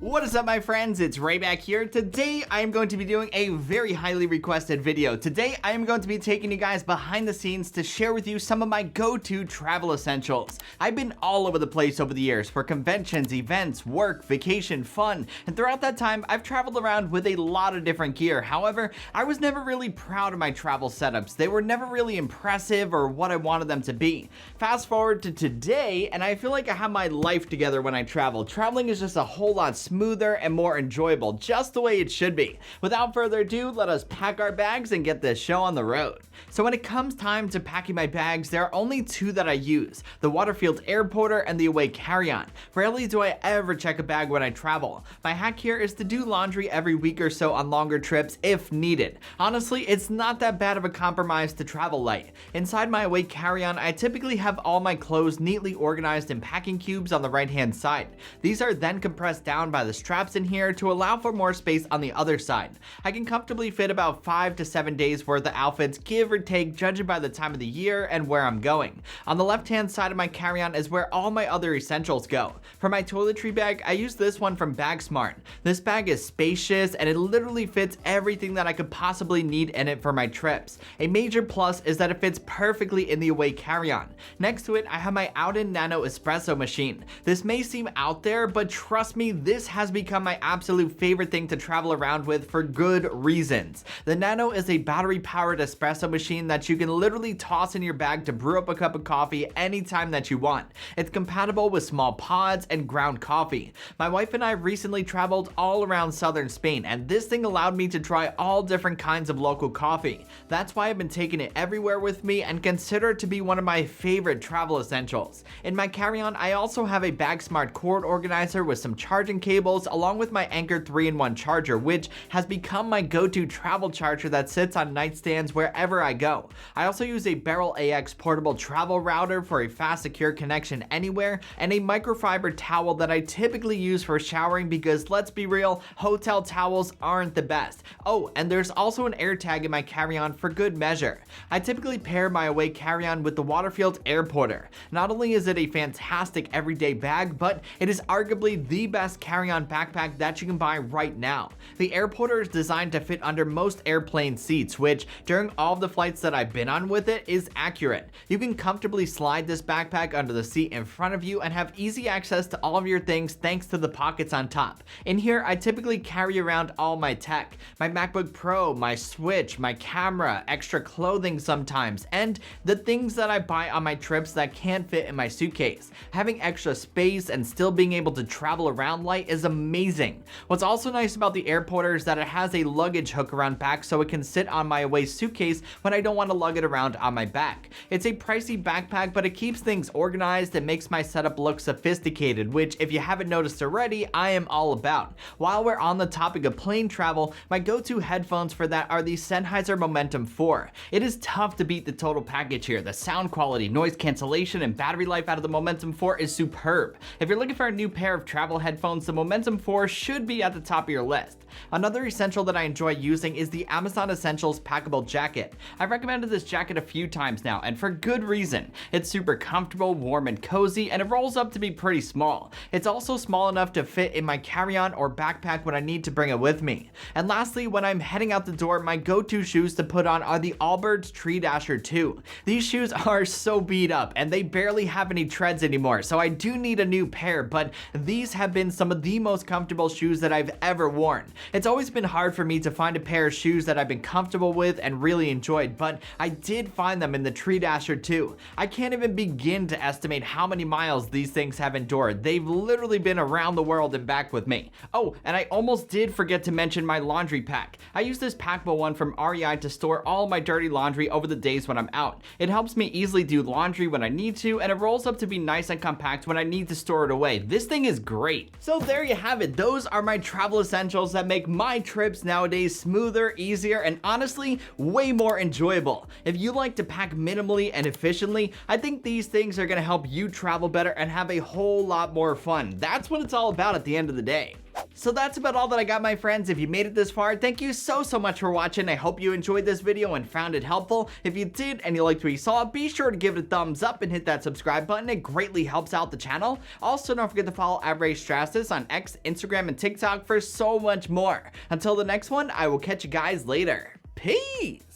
What is up, my friends? It's Ray back here. Today I am going to be doing a very highly requested video. Today I am going to be taking you guys behind the scenes to share with you some of my go-to travel essentials. I've been all over the place over the years for conventions, events, work, vacation, fun, and throughout that time I've traveled around with a lot of different gear. However, I was never really proud of my travel setups. They were never really impressive or what I wanted them to be. Fast forward to today and I feel like I have my life together when I travel. Traveling is just a whole lot smoother and more enjoyable, just the way it should be. Without further ado, let us pack our bags and get this show on the road. So when it comes time to packing my bags, there are only two that I use: the Waterfield Airporter and the Away Carry-On. Rarely do I ever check a bag when I travel. My hack here is to do laundry every week or so on longer trips if needed. Honestly, it's not that bad of a compromise to travel light. Inside my Away Carry-On, I typically have all my clothes neatly organized in packing cubes on the right hand side. These are then compressed down by the straps in here to allow for more space on the other side. I can comfortably fit about 5 to 7 days worth of outfits, give or take, judging by the time of the year and where I'm going. On the left hand side of my carry-on is where all my other essentials go. For my toiletry bag, I use this one from BagSmart. This bag is spacious and it literally fits everything that I could possibly need in it for my trips. A major plus is that it fits perfectly in the Away Carry-On. Next to it, I have my Out-In Nano espresso machine. This may seem out there, but trust me, this has become my absolute favorite thing to travel around with for good reasons. The Nano is a battery-powered espresso machine that you can literally toss in your bag to brew up a cup of coffee anytime that you want. It's compatible with small pods and ground coffee. My wife and I recently traveled all around southern Spain, and this thing allowed me to try all different kinds of local coffee. That's why I've been taking it everywhere with me and consider it to be one of my favorite travel essentials. In my carry-on, I also have a BagSmart cord organizer with some charging cables, along with my Anker 3-in-1 charger, which has become my go-to travel charger that sits on nightstands wherever I go. I also use a Barrel AX portable travel router for a fast, secure connection anywhere, and a microfiber towel that I typically use for showering because, let's be real, hotel towels aren't the best. Oh, and there's also an air tag in my carry-on for good measure. I typically pair my Away Carry-On with the Waterfield Airporter. Not only is it a fantastic everyday bag, but it is arguably the best carry-on backpack that you can buy right now. The Airporter is designed to fit under most airplane seats, which during all of the flights that I've been on with it is accurate. You can comfortably slide this backpack under the seat in front of you and have easy access to all of your things thanks to the pockets on top. In here, I typically carry around all my tech: my MacBook Pro, my Switch, my camera, extra clothing sometimes, and the things that I buy on my trips that can't fit in my suitcase. Having extra space and still being able to travel around light is amazing. What's also nice about the Airporter is that it has a luggage hook around back so it can sit on my Away suitcase when I don't want to lug it around on my back. It's a pricey backpack, but it keeps things organized and makes my setup look sophisticated, which, if you haven't noticed already, I am all about. While we're on the topic of plane travel, my go-to headphones for that are the Sennheiser Momentum 4. It is tough to beat the total package here. The sound quality, noise cancellation, and battery life out of the Momentum 4 is superb. If you're looking for a new pair of travel headphones, the Momentum 4 should be at the top of your list. Another essential that I enjoy using is the Amazon Essentials packable jacket. I've recommended this jacket a few times now, and for good reason. It's super comfortable, warm, and cozy, and it rolls up to be pretty small. It's also small enough to fit in my carry-on or backpack when I need to bring it with me. And lastly, when I'm heading out the door, my go-to shoes to put on are the Allbirds Tree Dasher 2. These shoes are so beat up, and they barely have any treads anymore, so I do need a new pair, but these have been some of the most comfortable shoes that I've ever worn. It's always been hard for me to find a pair of shoes that I've been comfortable with and really enjoyed, but I did find them in the Tree Dasher 2. I can't even begin to estimate how many miles these things have endured. They've literally been around the world and back with me. Oh, and I almost did forget to mention my laundry pack. I use this packable one from REI to store all my dirty laundry over the days when I'm out. It helps me easily do laundry when I need to, and it rolls up to be nice and compact when I need to store it away. This thing is great. So there you have it. Those are my travel essentials that make my trips nowadays smoother, easier, and honestly, way more enjoyable. If you like to pack minimally and efficiently, I think these things are going to help you travel better and have a whole lot more fun. That's what it's all about at the end of the day. So that's about all that I got, my friends. If you made it this far, thank you so much for watching. I hope you enjoyed this video and found it helpful. If you did and you liked what you saw, be sure to give it a thumbs up and hit that subscribe button. It greatly helps out the channel. Also, don't forget to follow Raymond Strazdas on X, Instagram, and TikTok for so much more. Until the next one, I will catch you guys later. Peace!